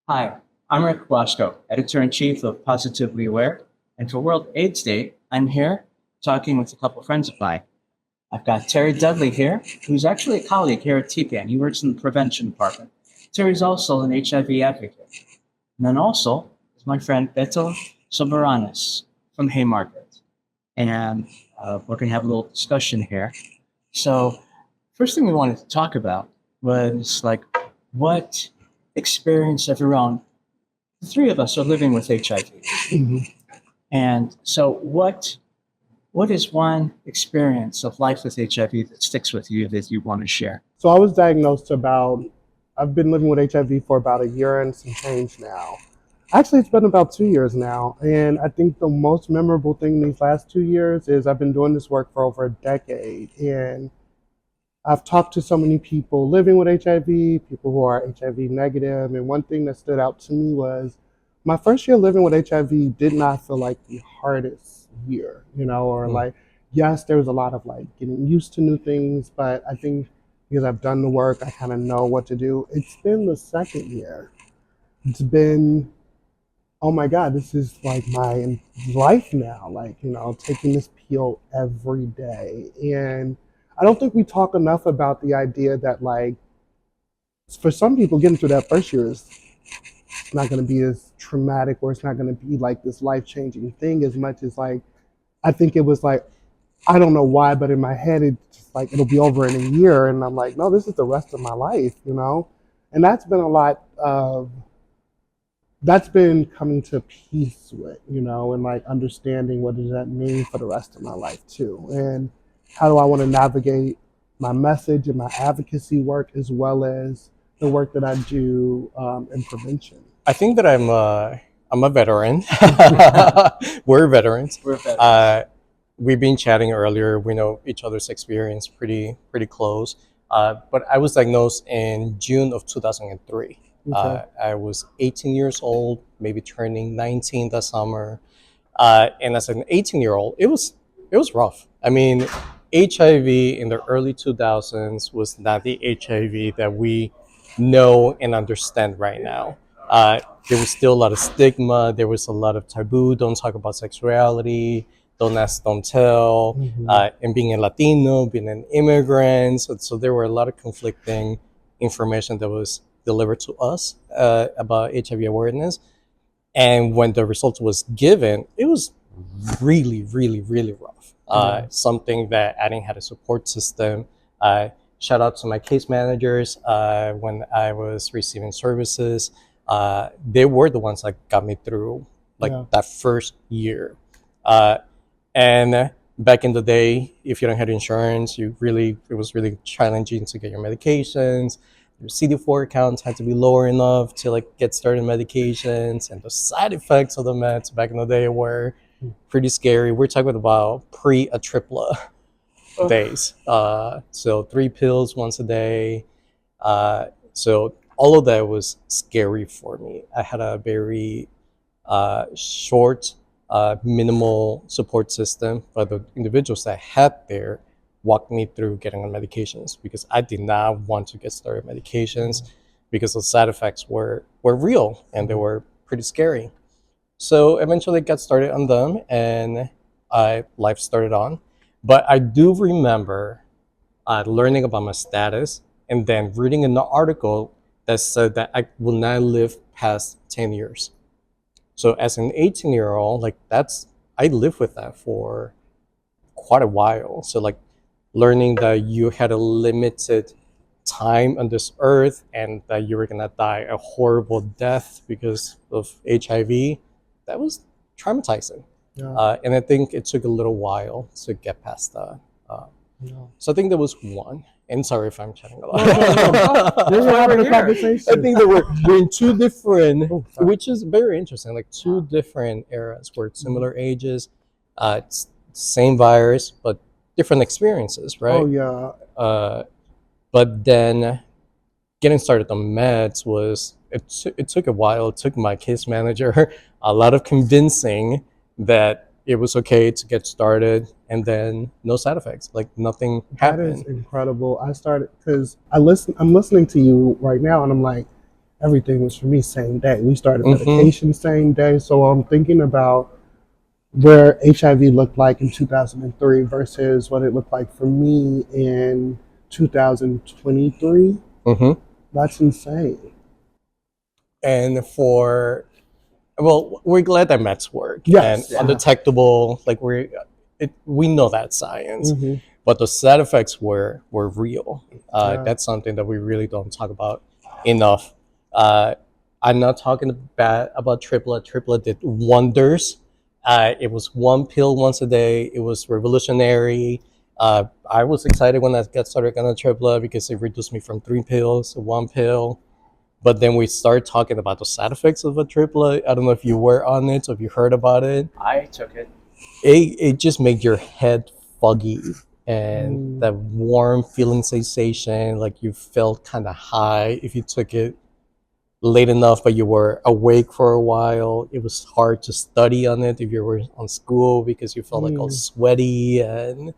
Hi, I'm Rick Guasco, Editor-in-Chief of Positively Aware, and for World AIDS Day, I'm here talking with a couple of friends of mine. I've got Terry Dudley here, who's actually a colleague here at TPAN. He works in the prevention department. Terry's also an HIV advocate. And then also is my friend Beto Soberanis from Haymarket. And we're going to have a little discussion here. So, first thing we wanted to talk about was like what experience of your own the three of us are living with HIV. Mhm. And so what is one experience of life with HIV that sticks with you that you want to share? So I was diagnosed I've been living with HIV for about a year and some change now. Actually, it's been about 2 years now. And I think the most memorable thing these last 2 years is I've been doing this work for over a decade. And I've talked to so many people living with HIV, people who are HIV negative. And one thing that stood out to me was my first year living with HIV did not feel like the hardest year, or like, yes, there was a lot of like getting used to new things, but I think because I've done the work, I kind of know what to do. It's been the second year. It's been, oh my God, this is like my life now, like, taking this pill every day. And I don't think we talk enough about the idea that, like, for some people, getting through that first year is not going to be as traumatic, or it's not going to be like this life changing thing as much as, like, I think it was like, I don't know why, but in my head, it's just like it'll be over in a year. And I'm like, no, this is the rest of my life. And that's been a lot of, that's been coming to peace with, and like understanding what does that mean for the rest of my life too. And how do I want to navigate my message and my advocacy work as well as the work that I do in prevention. I think that I'm a veteran. We're veterans. We're veterans. We've been chatting earlier. We know each other's experience pretty close. But I was diagnosed in June of 2003. Okay. I was 18 years old, maybe turning 19 that summer. And as an 18-year-old, it was rough. I mean, HIV in the early 2000s was not the HIV that we know and understand right now. There was still a lot of stigma. There was a lot of taboo. Don't talk about sexuality. Don't ask, don't tell. And being a Latino, being an immigrant. So there were a lot of conflicting information that was delivered to us about HIV awareness. And when the result was given, it was really rough. Something that I didn't have a support system. Shout out to my case managers when I was receiving services. They were the ones that got me through that first year. And back in the day, if you don't have insurance, it was really challenging to get your medications. Your CD4 counts had to be lower enough to get started medications, and the side effects of the meds back in the day were pretty scary. We're talking about pre-Atripla days. So 3 pills once a day. So all of that was scary for me. I had a very short, minimal support system, but the individuals that I had there walked me through getting on medications because I did not want to get started medications because the side effects were real and they were pretty scary. So eventually got started on them and life started on. But I do remember learning about my status and then reading an article that said that I will not live past 10 years. So as an 18-year-old, I lived with that for quite a while. So learning that you had a limited time on this earth and that you were gonna die a horrible death because of HIV, that was traumatizing. Yeah. And I think it took a little while to get past that. Yeah. So I think there was one. And sorry if I'm chatting a lot. We're having a conversation. I think that we're in two different, Oh, sorry. which is very interesting, two different eras. We're similar ages, it's same virus, but different experiences, right? Oh yeah. But then getting started on meds it took a while. It took my case manager a lot of convincing that it was okay to get started, and then no side effects, nothing That is happened. incredible. I started because I'm listening to you right now, and I'm like, everything was for me same day. We started Mhm. medication same day. So I'm thinking about where HIV looked like in 2003 versus what it looked like for me in 2023. Mhm. That's insane. And for well, we're glad that meds work and Yes. Yeah. undetectable. Like we know that science, Hmm. but the side effects were real. Yeah. That's something that we really don't talk about enough. Uh, I'm not talking bad about triplet. Triplet did wonders. It was one pill once a day. It was revolutionary. I was excited when I got started on a triplet because it reduced me from 3 pills to 1 pill. But then we start talking about the side effects of a triplet. I don't know if you were on it or if you heard about it. I took it. It just made your head foggy and Mm. that warm feeling sensation, like you felt kind of high if you took it late enough, but you were awake for a while. It was hard to study on it if you were on school because you felt like all sweaty. And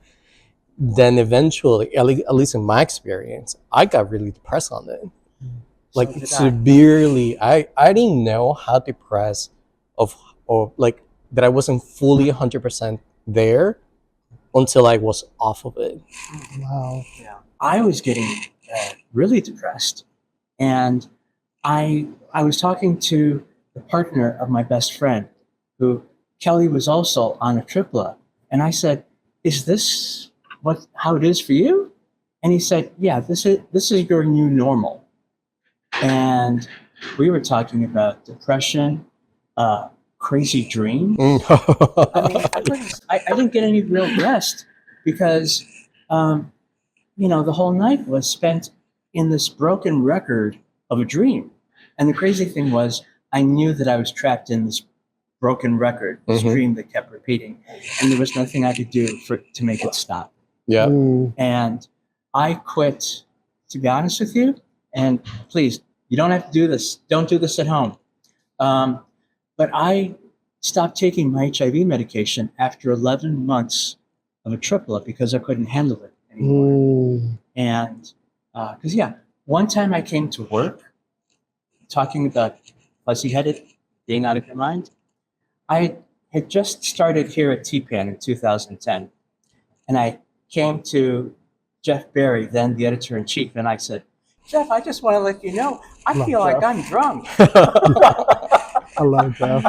then eventually, at least in my experience, I got really depressed on it. Like So did I. severely. I didn't know how depressed of like that I wasn't fully 100% there until I was off of it. Wow. Yeah. I was getting really depressed. And I was talking to the partner of my best friend, who Kelly was also on a tripla. And I said, "Is this how it is for you?" And he said, "Yeah, this is your new normal." And we were talking about depression, crazy dreams. I mean, I didn't get any real rest because, the whole night was spent in this broken record of a dream. And the crazy thing was, I knew that I was trapped in this broken record, this Mhm. dream that kept repeating, and there was nothing I could do to make it stop. Yeah. Mm. And I quit, to be honest with you. And please, you don't have to do this. Don't do this at home. But I stopped taking my HIV medication after 11 months of a triplet because I couldn't handle it anymore. Mm. And because, one time I came to work talking about fuzzy headed, being out of your mind. I had just started here at TPAN in 2010. And I came to Jeff Berry, then the editor in chief, and I said, "Jeff, I just want to let you know, I Love feel like Jeff. I'm drunk." I love Jeff.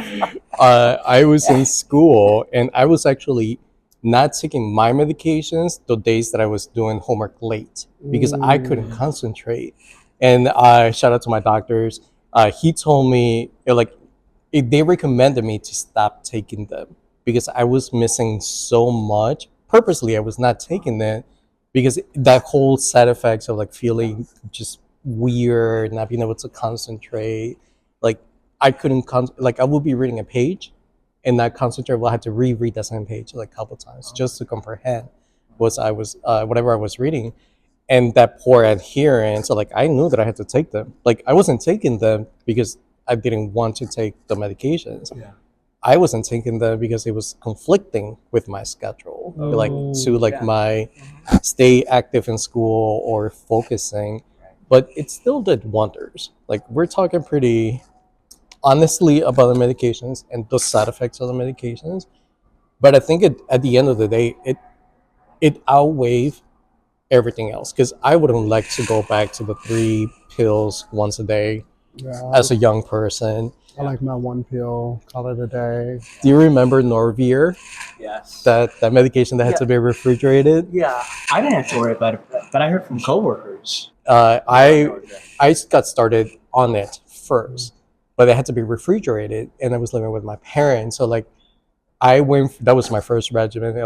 I was in school and I was actually not taking my medications the days that I was doing homework late because I couldn't concentrate. And I shout out to my doctors. He told me they recommended me to stop taking them because I was missing so much. Purposely, I was not taking them because that whole side effects of like feeling just weird, not being able to concentrate, like I couldn't like I would be reading a page and not concentrate. Well, I had to reread that same page like a couple times just to comprehend whatever I was reading. And that poor adherence, so like I knew that I had to take them. Like I wasn't taking them because I didn't want to take the medications. Yeah. I wasn't taking them because it was conflicting with my schedule, like to like Yeah. my stay active in school or focusing. But it still did wonders. Like we're talking pretty honestly about the medications and the side effects of the medications. But I think at the end of the day, it outweighed everything else because I wouldn't like to go back to the 3 pills once a day Yeah. as a young person. I like my 1 pill, call it a day. Do you remember Norvir? Yes. That medication that had to be refrigerated? Yeah, I didn't have to worry about it, but I heard from coworkers. I got started on it first, but it had to be refrigerated, and I was living with my parents. So like, that was my first regimen.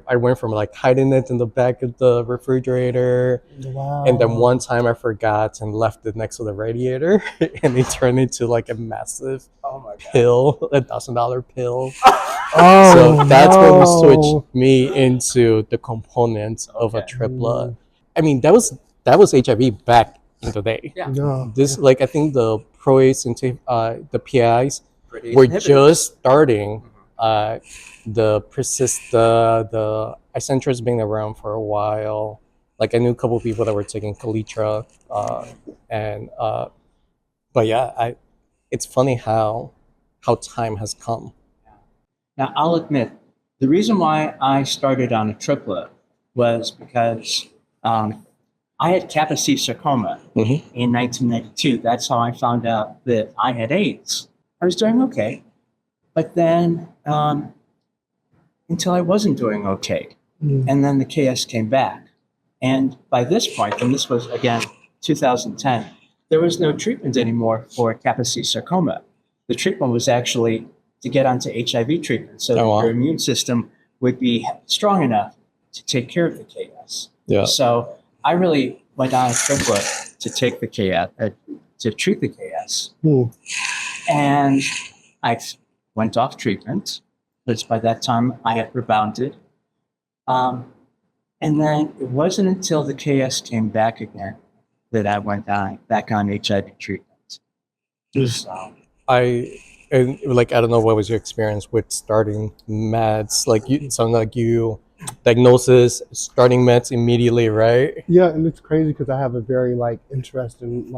I went from like hiding it in the back of the refrigerator, Wow. and then one time I forgot and left it next to the radiator, and it turned into like a massive pill, $1,000 pill. Oh, So that's when we no. switched me into the components of a triplet. I mean, that was HIV back in the day. Yeah. Yeah. This like I think the proace and the PIs Protease were inhibitors. just starting. The Persista, the Icentra's been around for a while. Like I knew a couple of people that were taking Kalitra and but yeah, it's funny how time has come. Now, I'll admit, the reason why I started on a triplet was because I had Kaposi sarcoma in 1992. That's how I found out that I had AIDS. I was doing okay, but then until I wasn't doing okay. And then the KS came back. And by this point, and this was again 2010, there was no treatment anymore for Kaposi sarcoma. The treatment was actually to get onto HIV treatment so that your immune system would be strong enough to take care of the KS. Yeah. So I really went on a triplet to take the KS, to treat the KS. And I went off treatment because by that time I had rebounded. And then it wasn't until the KS came back again that I went back on HIV treatment. So, And like, I don't know, what was your experience with starting meds? Like, it sounded like you diagnosis, starting meds immediately, right? Yeah, and it's crazy because I have a very interesting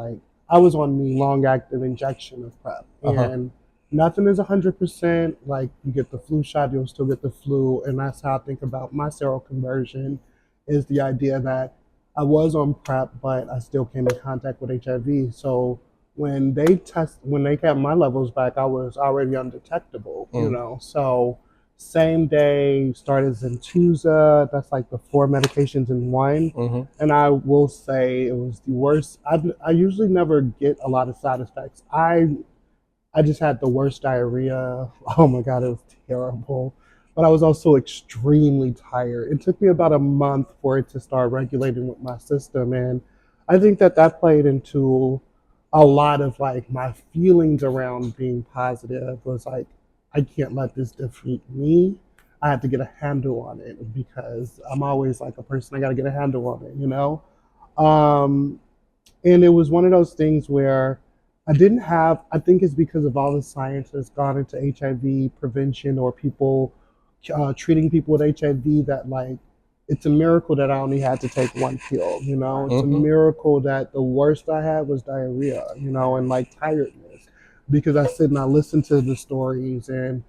I was on the long acting injection of PrEP, and nothing is 100%. Like, you get the flu shot, you'll still get the flu, and that's how I think about my seroconversion. Is the idea that I was on PrEP, but I still came in contact with HIV. So when they got my levels back, I was already undetectable, you know. So same day started Zentuza. That's like the 4 medications in one. And I will say it was the worst. I usually never get a lot of side effects. I just had the worst diarrhea. Oh my God, it was terrible. But I was also extremely tired. It took me about a month for it to start regulating with my system. And I think that played into a lot of my feelings around being positive. Was like, I can't let this defeat me. I have to get a handle on it because I'm always like a person, I got to get a handle on it, you know? And it was one of those things where I think it's because of all the science that's gone into HIV prevention or people treating people with HIV that it's a miracle that I only had to take 1 pill, you know? It's a miracle that the worst I had was diarrhea, you know, and tiredness. Because I sit and I listen to the stories, and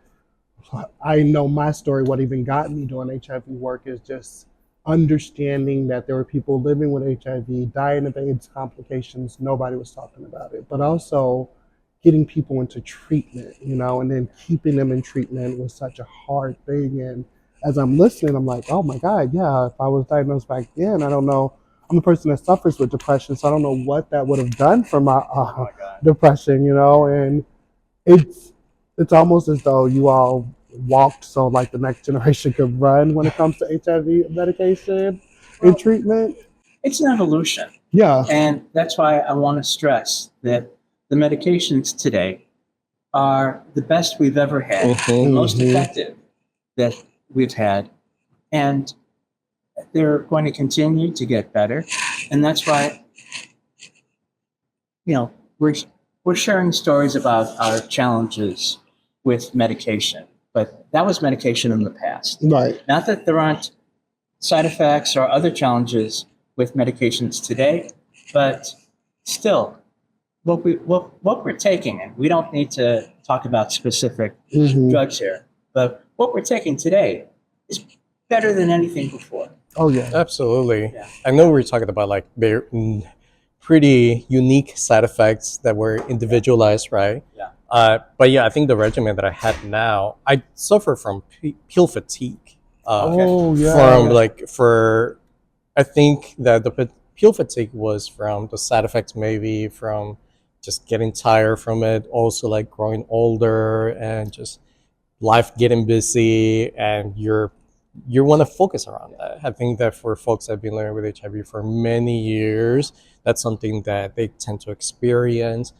I know my story. What even got me doing HIV work is just understanding that there were people living with HIV, dying of AIDS complications. Nobody was talking about it. But also getting people into treatment, you know, and then keeping them in treatment was such a hard thing. And as I'm listening, I'm like, oh my God, yeah, if I was diagnosed back then, I don't know. I'm a person that suffers with depression, so I don't know what that would have done for my depression, you know. And it's almost as though you all walked so the next generation could run when it comes to HIV medication and treatment. it's an evolution. Yeah. And that's why I want to stress that the medications today are the best we've ever had, the most effective that we've had. And they're going to continue to get better. And that's why, we're sharing stories about our challenges with medication. But that was medication in the past. Right. Not that there aren't side effects or other challenges with medications today, but still, what we're taking, and we don't need to talk about specific drugs here, but what we're taking today is better than anything before. Oh yeah. Absolutely. Yeah. I know we're talking about very pretty unique side effects that were individualized, right? Yeah. But yeah, I think the regimen that I had now, I suffer from pill fatigue. I think that the pill fatigue was from the side effects, maybe from just getting tired from it, also growing older and just life getting busy, and you want to focus around that. I think that for folks that have been living with HIV for many years, that's something that they tend to experience,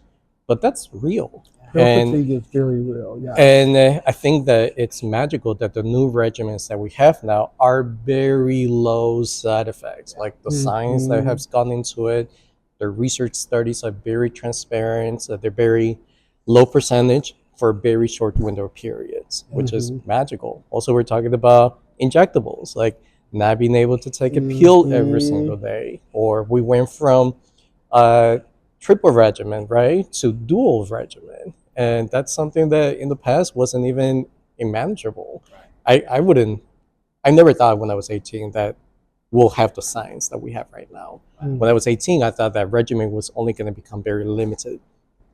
but that's real. Pill fatigue is very real, yeah. And I think that it's magical that the new regimens that we have now are very low side effects. The science that has gone into it, the research studies are very transparent. They're very low percentage for very short window periods, which is magical. Also, we're talking about injectables, not being able to take a pill every single day. Or we went from triple regimen, right, to dual regimen. And that's something that in the past wasn't even manageable. I never thought when I was 18 that we'll have the science that we have right now. When I was 18, I thought that regimen was only going to become very limited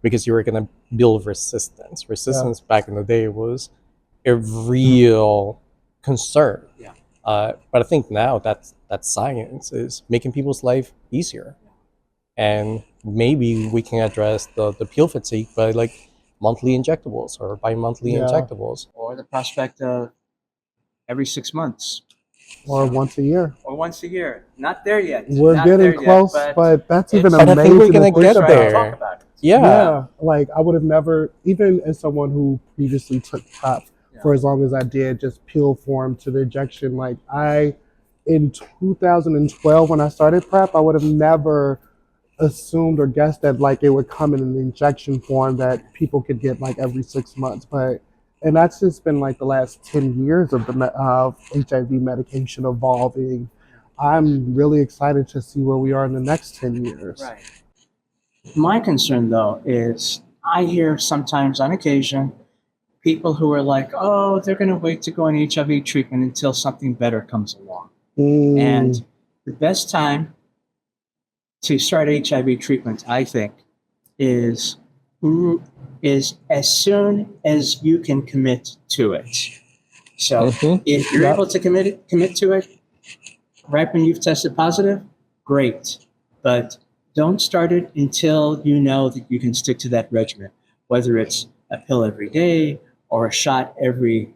because you were going to build resistance. Resistance back in the day was a real concern. Yeah. But I think now that science is making people's life easier. And maybe we can address the pill fatigue by like monthly injectables or bi-monthly injectables. Or the prospect of every 6 months. Or once a year. Or once a year. Not there yet. We're Not getting there close, yet, but that's even But I amazing. think we're gonna to think get about. there. Talk about it. Yeah. Like I would have never, even as someone who previously took PrEP for as long as I did, just pill form to the injection. Like in 2012 when I started PrEP, I would have never assumed or guessed that like it would come in an injection form that people could get like every 6 months. And that's just been like the last 10 years of of HIV medication evolving. I'm really excited to see where we are in the next 10 years. Right. My concern, though, is I hear sometimes on occasion people who are like, oh, they're going to wait to go on HIV treatment until something better comes along. And the best time to start HIV treatment, I think, is as soon as you can commit to it. So if you're able to commit to it right when you've tested positive, great. But don't start it until you know that you can stick to that regimen, whether it's a pill every day or a shot every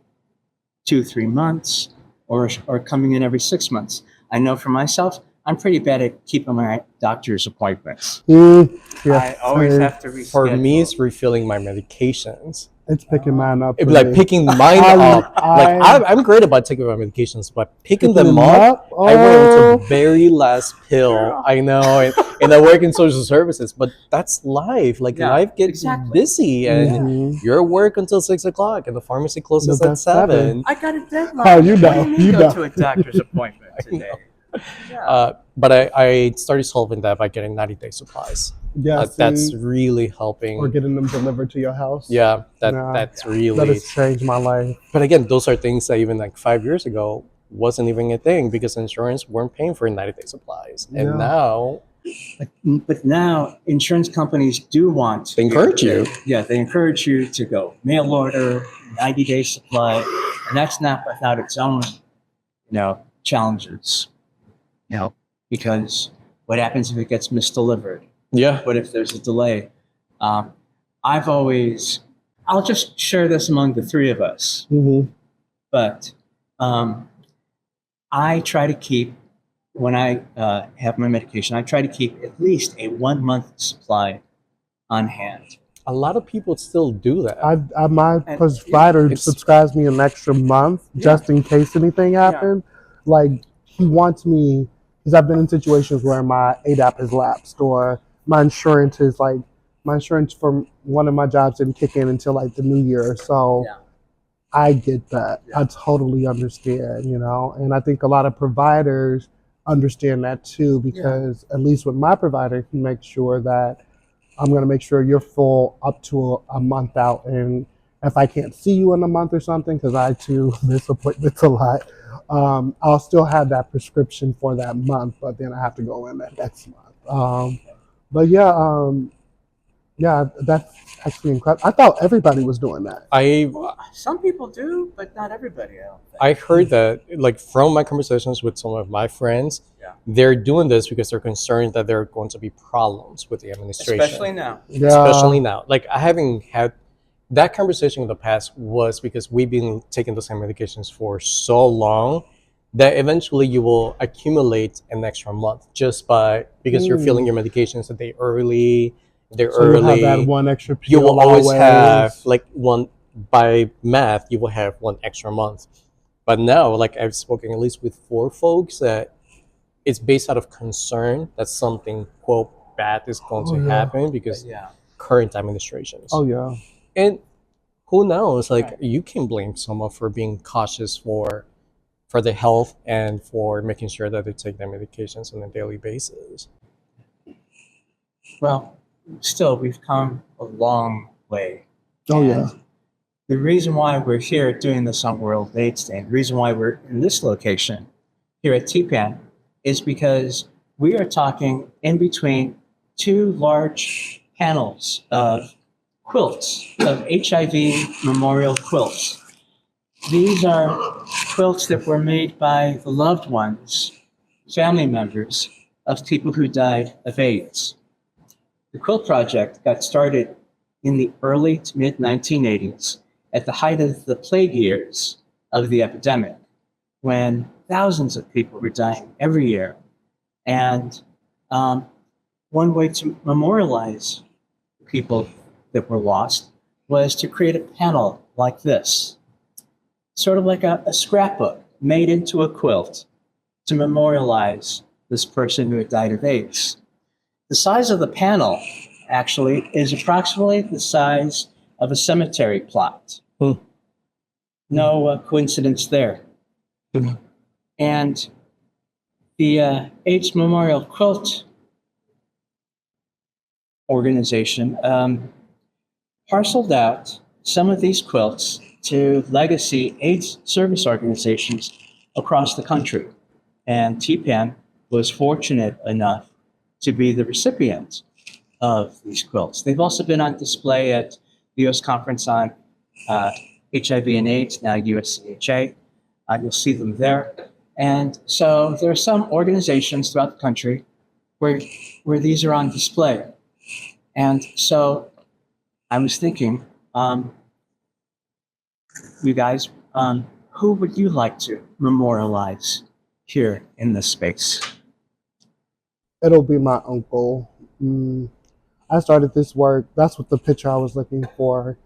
2-3 months or coming in every 6 months. I know for myself, I'm pretty bad at keeping my doctor's appointments. I always have to reschedule. For me, it's refilling my medications. It's picking mine up. It'd be like picking mine up. I'm great about taking my medications, but picking them up, I went into very last pill. I know, and I work in social services, but that's life. Like life gets busy, and you're at work until 6 o'clock, and the pharmacy closes at 7. I got a deadline. Oh, you know, you go to a doctor's appointment today. But I started solving that by getting 90-day supplies. That's really helping. Or getting them delivered to your house. Yeah, that's really. That has changed my life. But again, those are things that even like 5 years ago wasn't even a thing because insurance weren't paying for 90-day supplies. And now. But now insurance companies do want. They encourage you. Yeah, they encourage you to go mail order, 90-day supply. And that's not without its own, challenges. Because what happens if it gets misdelivered? Yeah. What if there's a delay? I'll just share this among the three of us. But I try to keep, when I have my medication, I try to keep at least a 1 month supply on hand. A lot of people still do that. My provider subscribes me an extra month just in case anything happens. Like he wants me, because I've been in situations where my ADAP has lapsed or my insurance from one of my jobs didn't kick in until like the new year. So I get that. I totally understand, and I think a lot of providers understand that too, because at least with my provider, he makes sure that I'm going to make sure you're full up to a month out. And if I can't see you in a month or something, because I too miss appointments a lot, I'll still have that prescription for that month, but then I have to go in that next month. But that's actually incredible. I thought everybody was doing that. Some people do, but not everybody. I don't think. I heard that, like from my conversations with some of my friends, they're doing this because they're concerned that there are going to be problems with the administration. Especially now. Especially now. Like I haven't had that conversation in the past was because we've been taking the same medications for so long that eventually you will accumulate an extra month just because you're filling your medications a day early. You'll have that one extra pill. You will always have like one, by math, you will have one extra month. But now, like I've spoken at least with 4 folks that it's based out of concern that something, quote, bad is going to happen because current administrations. And who knows? Like you can blame someone for being cautious for the health and for making sure that they take their medications on a daily basis. Well, still, we've come a long way. Oh yeah. And the reason why we're here doing this on World AIDS Day, the reason why we're in this location here at TPAN is because we are talking in between two large panels of quilts, of HIV memorial quilts. These are quilts that were made by the loved ones, family members of people who died of AIDS. The quilt project got started in the early to mid 1980s at the height of the plague years of the epidemic, when thousands of people were dying every year. And one way to memorialize people that were lost was to create a panel like this, sort of like a scrapbook made into a quilt to memorialize this person who had died of AIDS. The size of the panel actually is approximately the size of a cemetery plot. No coincidence there. And the AIDS Memorial Quilt organization parceled out some of these quilts to legacy AIDS service organizations across the country. And TPAN was fortunate enough to be the recipient of these quilts. They've also been on display at the U.S. Conference on HIV and AIDS, now USCHA. You'll see them there. And so there are some organizations throughout the country where these are on display. And so I was thinking, you guys, who would you like to memorialize here in this space? It'll be my uncle. I started this work. That's what the picture I was looking for.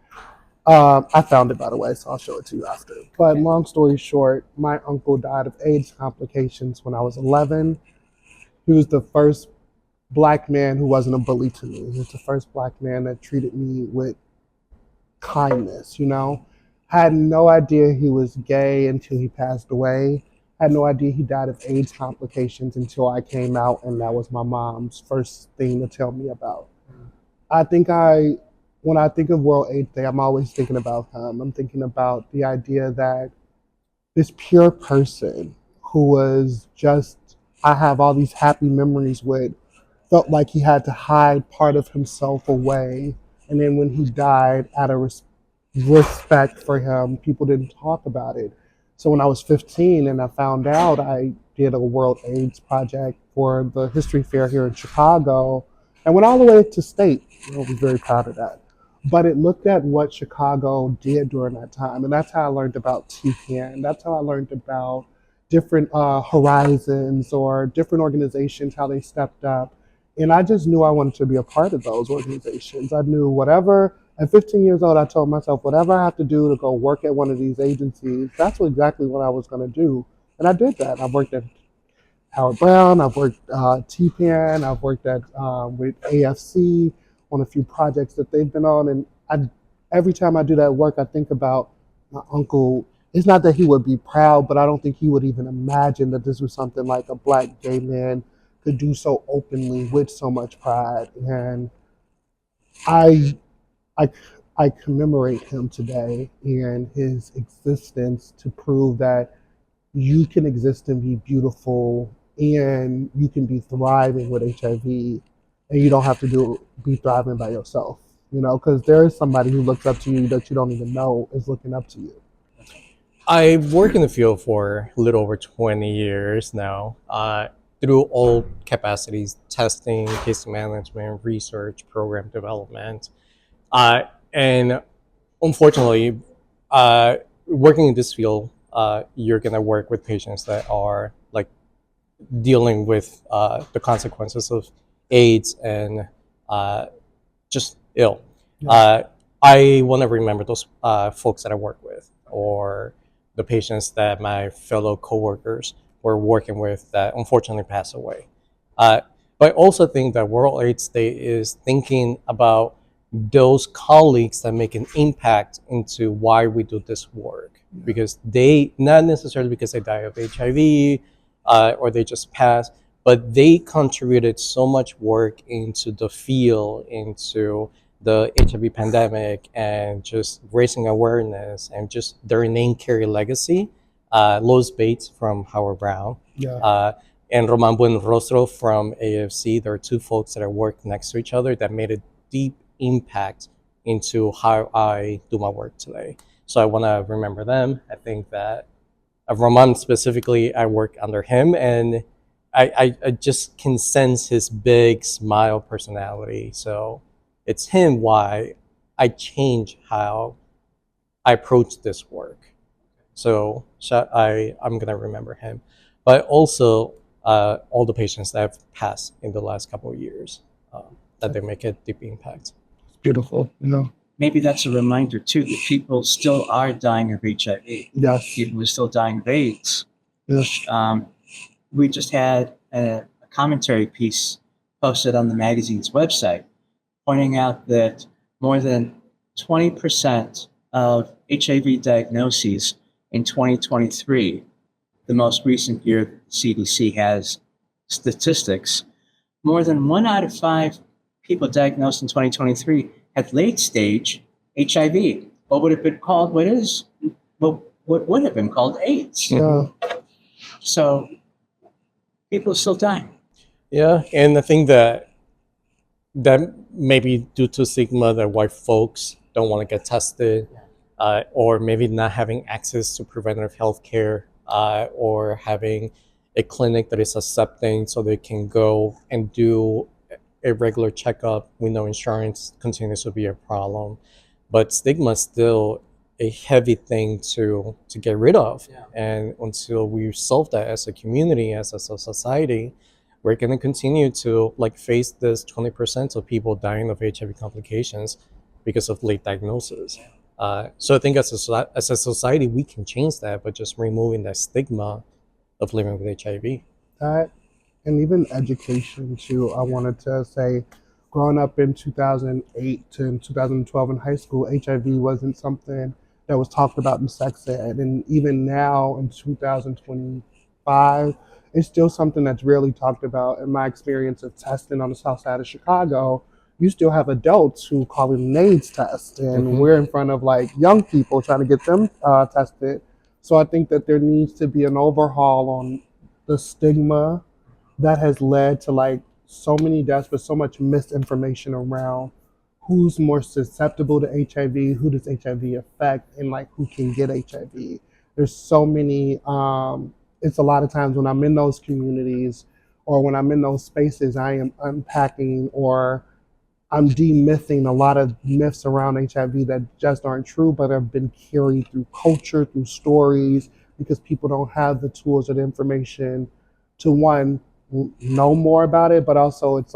I found it, by the way, so I'll show it to you after. But long story short, my uncle died of AIDS complications when I was 11. He was the first Black man who wasn't a bully to me. He was the first Black man that treated me with kindness, you know? Had no idea he was gay until he passed away. Had no idea he died of AIDS complications until I came out, and that was my mom's first thing to tell me about. When I think of World AIDS Day, I'm always thinking about him. I'm thinking about the idea that this pure person who was just, I have all these happy memories with, felt like he had to hide part of himself away. And then when he died, out of respect for him, people didn't talk about it. So when I was 15 and I found out, I did a World AIDS project for the History Fair here in Chicago and went all the way to state. I was very proud of that. But it looked at what Chicago did during that time. And that's how I learned about TPAN. That's how I learned about different horizons or different organizations, how they stepped up. And I just knew I wanted to be a part of those organizations. I knew whatever, at 15 years old, I told myself, whatever I have to do to go work at one of these agencies, that's exactly what I was going to do. And I did that. I've worked at Howard Brown, I've worked TPAN, I've worked at with AFC on a few projects that they've been on. And every time I do that work, I think about my uncle. It's not that he would be proud, but I don't think he would even imagine that this was something like a Black gay man could do so openly with so much pride. And I I commemorate him today and his existence to prove that you can exist and be beautiful and you can be thriving with HIV and you don't have to be thriving by yourself, you know, because there is somebody who looks up to you that you don't even know is looking up to you. I've worked in the field for a little over 20 years now, through all capacities: testing, case management, research, program development. And unfortunately, working in this field, you're going to work with patients that are like dealing with the consequences of AIDS and just ill. Yeah. I want to remember those folks that I work with, or the patients that my fellow coworkers were working with that unfortunately passed away. But I also think that World AIDS Day is thinking about those colleagues that make an impact into why we do this work, because they, not necessarily because they die of HIV or they just pass, but they contributed so much work into the field, into the HIV pandemic, and just raising awareness, and just their name carry legacy. Lois Bates from Howard Brown, Yeah. and Roman Buenrostro from AFC. There are two folks that I work next to each other that made a deep impact into how I do my work today. So I want to remember them. I think that Roman specifically, I work under him, and I just can sense his big smile personality. So it's him why I change how I approach this work. So I'm going to remember him. But also all the patients that have passed in the last couple of years, that they make a deep impact. It's beautiful, you know. Maybe that's a reminder too that people still are dying of HIV. Yes. People are still dying of AIDS. Yes. We just had a commentary piece posted on the magazine's website pointing out that more than 20% of HIV diagnoses in 2023, the most recent year the CDC has statistics, more than 1 out of 5 people diagnosed in 2023 had late stage HIV. What would have been called what would have been called AIDS. Yeah. So people are still dying. Yeah, and I think that maybe due to stigma that white folks don't want to get tested, or maybe not having access to preventative health care, or having a clinic that is accepting so they can go and do a regular checkup. We know insurance continues to be a problem, but stigma is still a heavy thing to get rid of. Yeah. And until we solve that as a community, as a society, we're going to continue to face this 20% of people dying of HIV complications because of late diagnosis. So I think as a society, we can change that, but just removing that stigma of living with HIV. That, and even education too. I wanted to say, growing up in 2008 to 2012 in high school, HIV wasn't something that was talked about in sex ed. And even now in 2025, it's still something that's rarely talked about. In my experience of testing on the south side of Chicago, you still have adults who call it an AIDS test, and we're in front of young people trying to get them tested. So I think that there needs to be an overhaul on the stigma that has led to so many deaths, but so much misinformation around who's more susceptible to HIV, who does HIV affect, and who can get HIV. There's so many. It's a lot of times when I'm in those communities or when I'm in those spaces, I am unpacking or I'm demything a lot of myths around HIV that just aren't true, but have been carried through culture, through stories, because people don't have the tools or the information to, one, know more about it, but also it's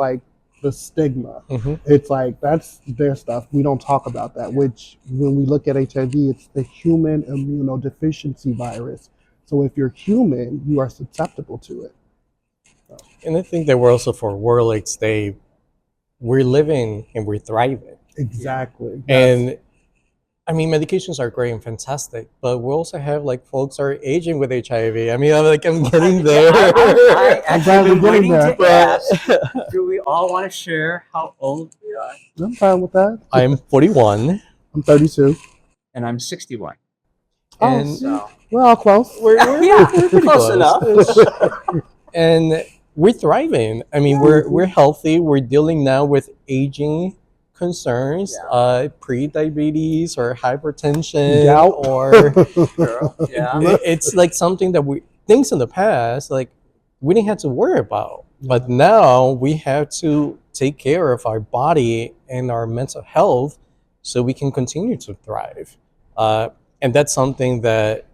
the stigma. It's that's their stuff. We don't talk about that, which when we look at HIV, it's the human immunodeficiency virus. So if you're human, you are susceptible to it. And I think that we're also, for World AIDS Day, we're living and we're thriving. Exactly. And I mean, medications are great and fantastic, but we also have folks are aging with HIV. I mean, I'm getting there. I'm glad we're getting there. Do we all want to share how old we are? I'm fine with that. I'm 41. I'm 32. And I'm 61. And So We're all close. we're pretty close enough. And we're thriving. I mean, we're healthy. We're dealing now with aging concerns, pre-diabetes or hypertension, Gout. or Yeah. it's something that things in the past we didn't have to worry about, but now we have to take care of our body and our mental health so we can continue to thrive. And that's something that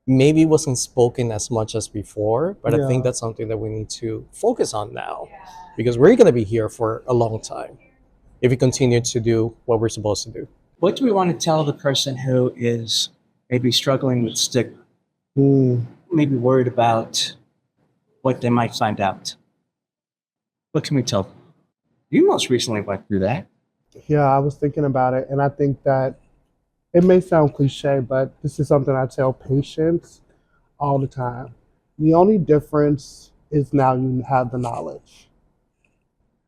maybe wasn't spoken as much as before, but I think that's something that we need to focus on now, because we're going to be here for a long time if we continue to do what we're supposed to do. What do we want to tell the person who is maybe struggling with stigma, maybe worried about what they might find out? What can we tell them? You most recently went through that. Yeah, I was thinking about it, and I think that it may sound cliche, but this is something I tell patients all the time. The only difference is now you have the knowledge.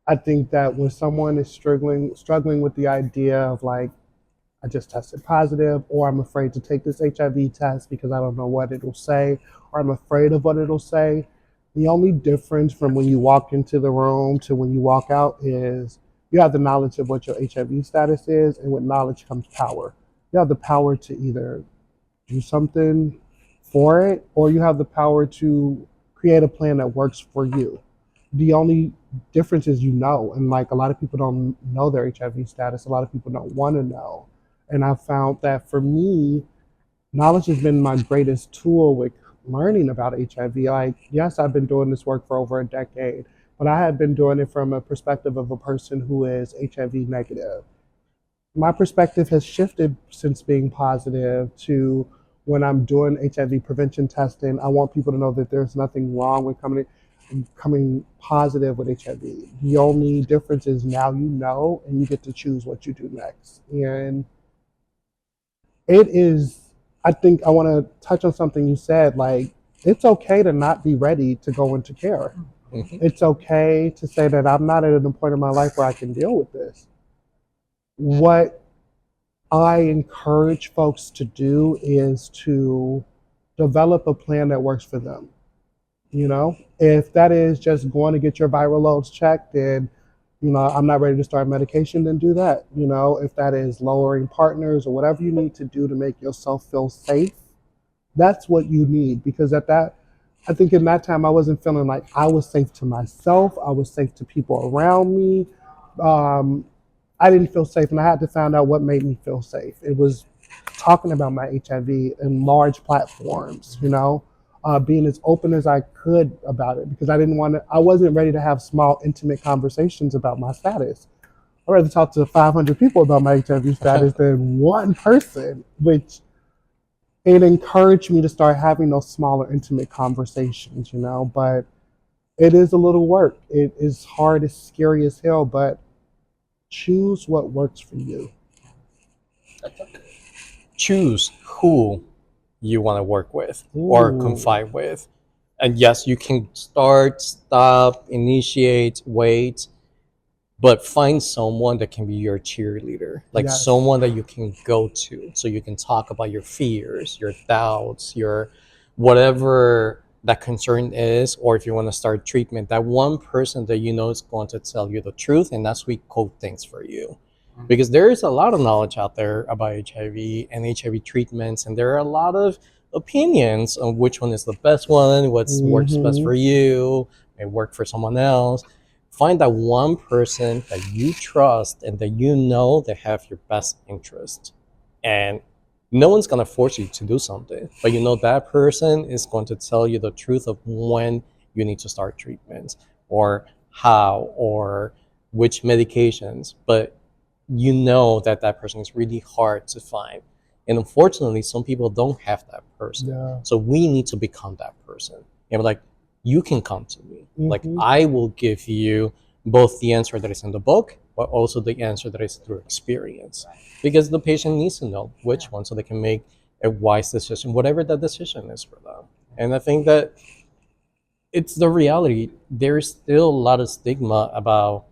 I think that when someone is struggling with the idea of like, I just tested positive, or I'm afraid to take this HIV test because I don't know what it'll say, or I'm afraid of what it'll say. The only difference from when you walk into the room to when you walk out is you have the knowledge of what your HIV status is, and with knowledge comes power. You have the power to either do something for it, or you have the power to create a plan that works for you. The only difference is and like a lot of people don't know their HIV status. A lot of people don't want to know. And I found that for me, knowledge has been my greatest tool with learning about HIV. Like, yes, I've been doing this work for over a decade, but I have been doing it from a perspective of a person who is HIV negative. My perspective has shifted since being positive to when I'm doing HIV prevention testing. I want people to know that there's nothing wrong with coming positive with HIV. The only difference is now you know, and you get to choose what you do next. And it is, I think I want to touch on something you said, like, it's okay to not be ready to go into care. Mhm. It's okay to say that I'm not at a point in my life where I can deal with this. What I encourage folks to do is to develop a plan that works for them. You know, if that is just going to get your viral loads checked, and I'm not ready to start medication, then do that. If that is lowering partners or whatever you need to do to make yourself feel safe, that's what you need. Because I think in that time I wasn't feeling like I was safe to myself. I was safe to people around me. Um, I didn't feel safe, and I had to find out what made me feel safe. It was talking about my HIV in large platforms, being as open as I could about it, because I wasn't ready to have small, intimate conversations about my status. I'd rather talk to 500 people about my HIV status than one person, which it encouraged me to start having those smaller, intimate conversations, but it is a little work. It is hard, it's scary as hell, but choose what works for you. Choose who you want to work with or Ooh. confide with. And yes, you can start, stop, initiate, wait, but find someone that can be your cheerleader, like Yes. someone that you can go to so you can talk about your fears, your doubts, your whatever that concern is, or if you want to start treatment, that one person that you know is going to tell you the truth and not sugarcoat things for you. Because there is a lot of knowledge out there about HIV and HIV treatments, and there are a lot of opinions on which one is the best one, what works best for you, may work for someone else. Find that one person that you trust and that you know they have your best interest. And no one's going to force you to do something, but that person is going to tell you the truth of when you need to start treatments or how or which medications. But that person is really hard to find. And unfortunately, some people don't have that person. Yeah. So we need to become that person. And like, you can come to me. Like, Mhm. I will give you both the answer that is in the book, but also the answer that is through experience. Because the patient needs to know which one so they can make a wise decision, whatever that decision is for them. And I think that it's the reality. There's still a lot of stigma about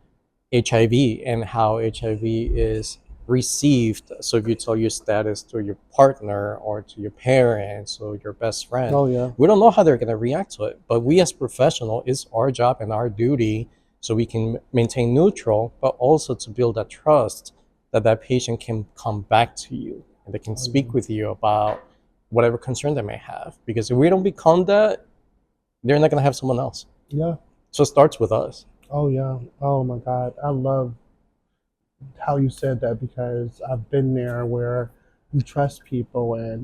HIV and how HIV is received. So if you tell your status to your partner or to your parents or your best friend, Oh yeah. we don't know how they're going to react to it. But we as professionals, it's our job and our duty so we can maintain neutral, but also to build that trust that patient can come back to you and they can speak with you about whatever concern they may have. Because if we don't become that, they're not going to have someone else. Yeah. So it starts with us. Oh yeah. Oh my God. I love how you said that, because I've been there where you trust people and,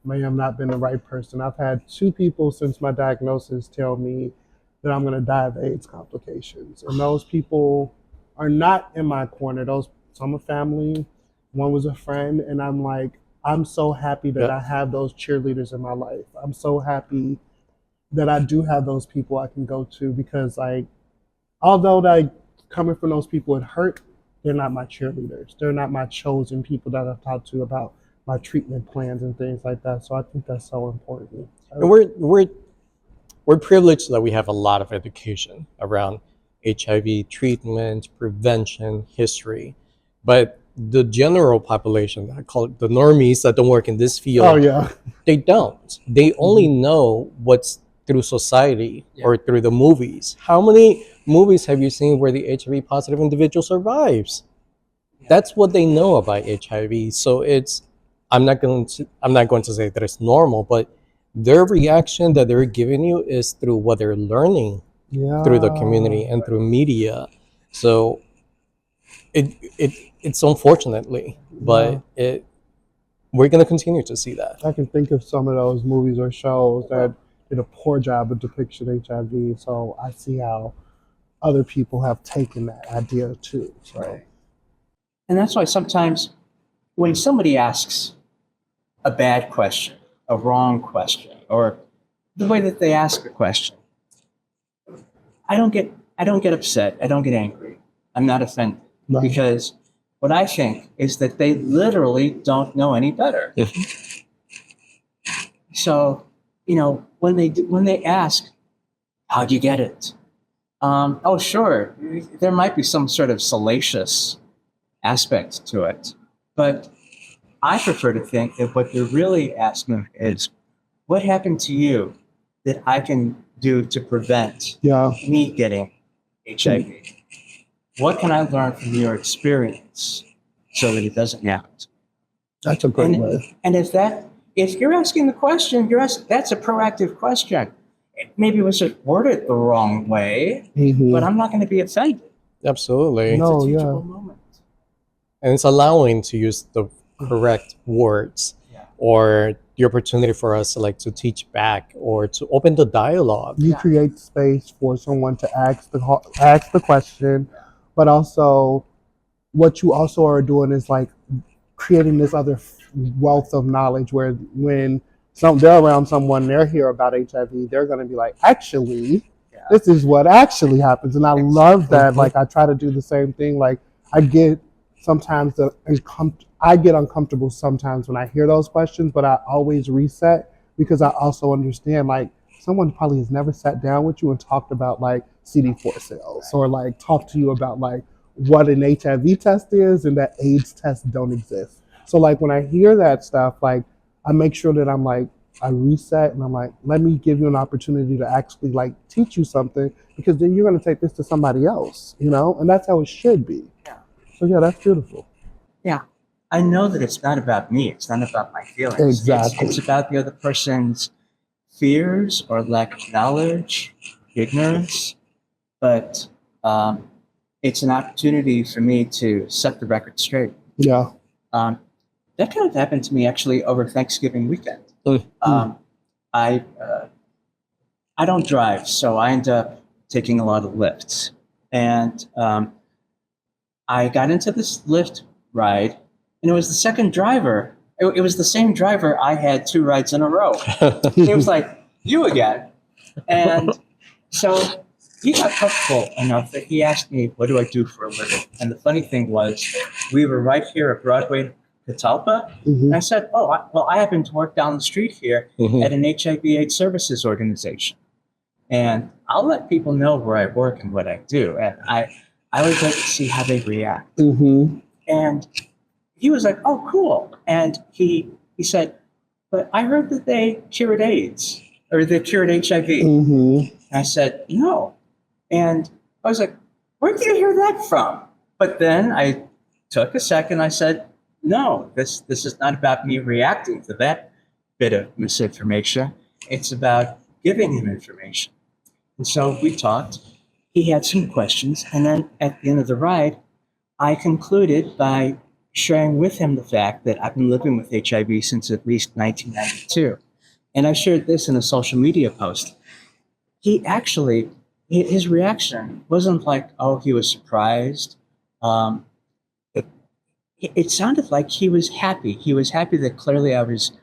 may have not been the right person. I've had 2 people since my diagnosis tell me that I'm going to die of AIDS complications. And those people are not in my corner. Some are family, one was a friend. And I'm like, I'm so happy that Yeah. I have those cheerleaders in my life. I'm so happy that I do have those people I can go to, because like, although like coming from those people it hurt, they're not my cheerleaders. They're not my chosen people that I've talked to about my treatment plans and things like that. So I think that's so important. And we're we're privileged that we have a lot of education around HIV treatment, prevention, history, but the general population, I call it the normies that don't work in this field, Oh yeah. they don't. They only know what's through society or through the movies. How many movies have you seen where the HIV positive individual survives? That's what they know about HIV. So it's I'm not going to say that it's normal, but their reaction that they're giving you is through what they're learning Yeah. through the community and through media. So it's unfortunately, but we're going to continue to see that. I can think of some of those movies or shows that did a poor job of depiction of HIV. So I see how other people have taken that idea too. So. Right. And that's why sometimes when somebody asks a bad question, a wrong question, or the way that they ask a question, I don't get upset. I don't get angry. I'm not offended. Right. Because what I think is that they literally don't know any better. So, when they ask, how'd you get it? Oh, sure, there might be some sort of salacious aspect to it, but I prefer to think that what they're really asking is, what happened to you that I can do to prevent me getting HIV? What can I learn from your experience so that it doesn't happen? That's a great way. And if you're asking the question, that's a proactive question. Maybe it was just worded the wrong way, but I'm not going to be offended. Absolutely. It's a teachable moment. And it's allowing to use the correct words or the opportunity for us to teach back or to open the dialogue. You create space for someone to ask the question, but also what you also are doing is creating this other wealth of knowledge where when they're around someone, they're hear about HIV, they're going to be like, actually, this is what actually happens. And I love that. I try to do the same thing. I get sometimes I get uncomfortable sometimes when I hear those questions, but I always reset because I also understand someone probably has never sat down with you and talked about CD4 cells or talked to you about what an HIV test is and that AIDS tests don't exist. So when I hear that stuff, I make sure that I reset and I'm let me give you an opportunity to actually teach you something, because then you're going to take this to somebody else, and that's how it should be. So that's beautiful. Yeah. I know that it's not about me. It's not about my feelings. Exactly. It's about the other person's fears or lack of knowledge, ignorance. But it's an opportunity for me to set the record straight. Yeah. That kind of happened to me actually over Thanksgiving weekend. I don't drive, so I end up taking a lot of lifts. And I got into this Lyft ride, and it was the second driver. It was the same driver I had 2 rides in a row. He was like, you again. And so he got comfortable enough that he asked me, what do I do for a living? And the funny thing was, we were right here at Broadway, Catalpa. And I said, I happen to work down the street here at an HIV/AIDS services organization. And I'll let people know where I work and what I do. And I always like to see how they react. And he was like, oh, cool. And he said, but I heard that they cured AIDS or they cured HIV. And I said, no. And I was like, where did you hear that from? But then I took a second. I said, no, this is not about me reacting to that bit of misinformation. It's about giving him information. And so we talked. He had some questions. And then at the end of the ride, I concluded by sharing with him the fact that I've been living with HIV since at least 1992. And I shared this in a social media post. He actually, his reaction wasn't like, oh, he was surprised. It sounded like he was happy. He was happy that clearly I was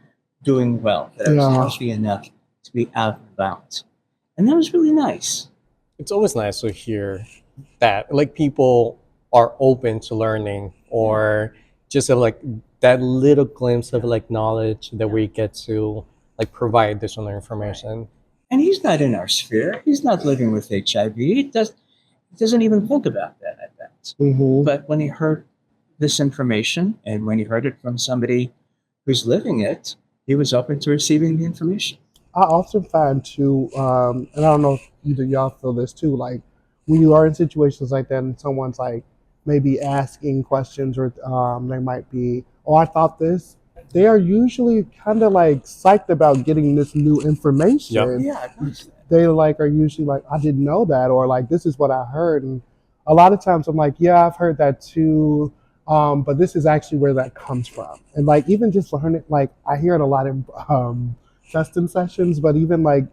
doing well, that I was healthy enough to be out and about. And that was really nice. It's always nice to hear that, people are open to learning, or just have that little glimpse of knowledge that we get to provide additional information. And he's not in our sphere. He's not living with HIV. He doesn't even think about that, I bet. Hmm. But when he heard this information and when he heard it from somebody who's living it, he was open to receiving the information. I often find too, and I don't know if either y'all feel this too, like when you are in situations like that and someone's like maybe asking questions or they might be, oh, I thought this, they are usually kind of like psyched about getting this new information. Yeah, I've noticed that. They like are usually like, I didn't know that, or like this is what I heard. And a lot of times I'm like, yeah, I've heard that too. But this is actually where that comes from. And like even just learning, like I hear it a lot in testing sessions, but even like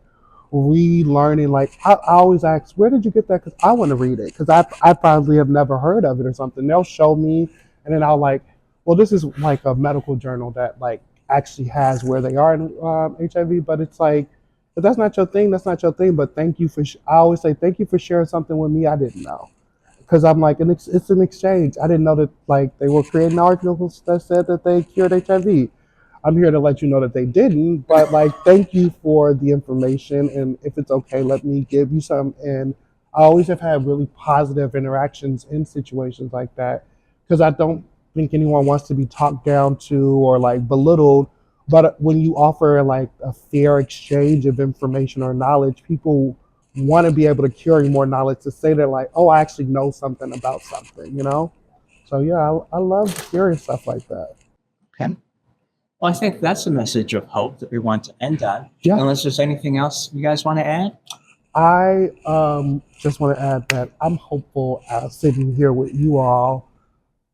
relearning, like I always ask, where did you get that? Because I want to read it, because I probably have never heard of it or something. They'll show me, and then I'll like, well, this is like a medical journal that like actually has where they are in HIV, but it's like, if that's not your thing, that's not your thing. But thank you for, I always say, thank you for sharing something with me I didn't know. Because I'm like, and it's an exchange. I didn't know that like they were creating articles that said that they cured HIV. I'm here to let you know that they didn't, but like, thank you for the information. And if it's okay, let me give you some. And I always have had really positive interactions in situations like that, because I don't think anyone wants to be talked down to or like belittled. But when you offer like a fair exchange of information or knowledge, people want to be able to carry more knowledge to say that like, oh, I actually know something about something, you know? So yeah, I love hearing stuff like that. Okay. Well, I think that's a message of hope that we want to end on. Yeah. Unless there's anything else you guys want to add? I just want to add that I'm hopeful sitting here with you all.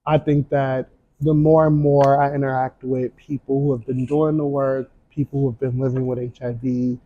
I think that the more and more I interact with people who have been doing the work, people who have been living with HIV,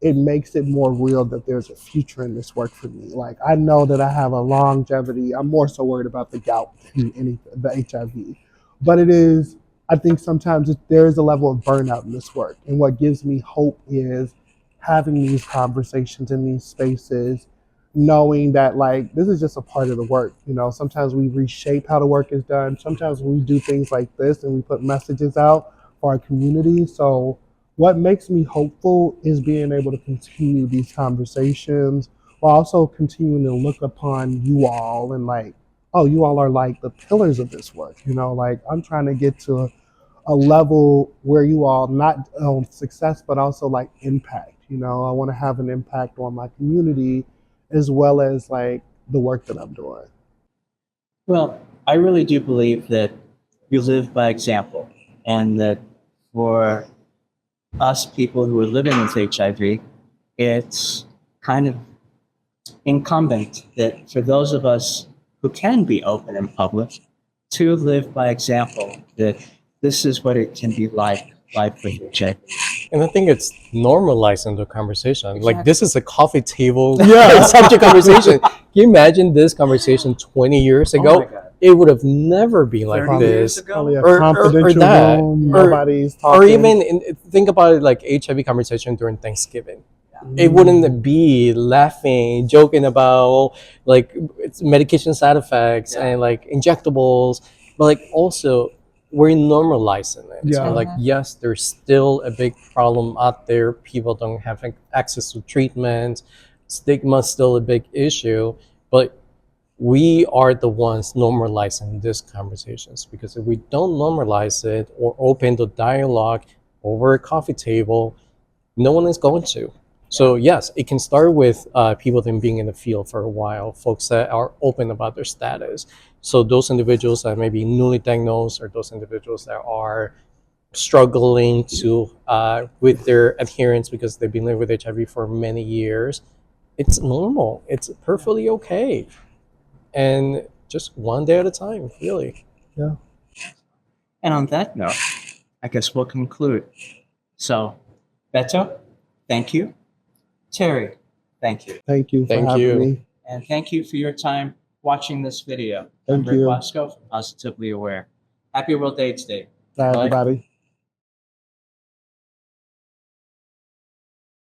it makes it more real that there's a future in this work for me. Like I know that I have a longevity. I'm more so worried about the gout than the HIV, but it is. I think sometimes there is a level of burnout in this work, and what gives me hope is having these conversations in these spaces, knowing that like this is just a part of the work. You know, sometimes we reshape how the work is done. Sometimes we do things like this and we put messages out for our community. So what makes me hopeful is being able to continue these conversations while also continuing to look upon you all and like, oh, you all are like the pillars of this work. You know, like I'm trying to get to a level where you all not success, but also like impact. You know, I want to have an impact on my community as well as like the work that I'm doing. Well, I really do believe that you live by example, and that for us people who are living with HIV, it's kind of incumbent that for those of us who can be open in public to live by example, that this is what it can be like with HIV. And I think it's normalizing the conversation. Exactly. Like this is a coffee table Yeah. subject conversation. Can you imagine this conversation 20 years Oh ago? my God. It would have never been like 30 years this. ago? Probably a Or confidential that. room, Or- nobody's talking. Or even think about it like HIV conversation during Thanksgiving. It wouldn't be laughing, joking about like it's medication side effects Yeah. and like injectables, but like also we're normalizing it. Yeah. So like yes, there's still a big problem out there. People don't have access to treatment. Stigma's still a big issue, but we are the ones normalizing these conversations, because if we don't normalize it or open the dialogue over a coffee table, no one is going to. So yes, it can start with people then being in the field for a while, folks that are open about their status. So those individuals that may be newly diagnosed, or those individuals that are struggling to with their adherence because they've been living with HIV for many years, it's normal. It's perfectly okay, and just one day at a time, really. And on that note, I guess we'll conclude. So, Beto, thank you. Terry, thank you. Thank you for Thank having you. me. And thank you for your time watching this video. I'm Thank Rick you. Guasco from Positively Aware. Happy World AIDS Day. Bye, Bye. everybody.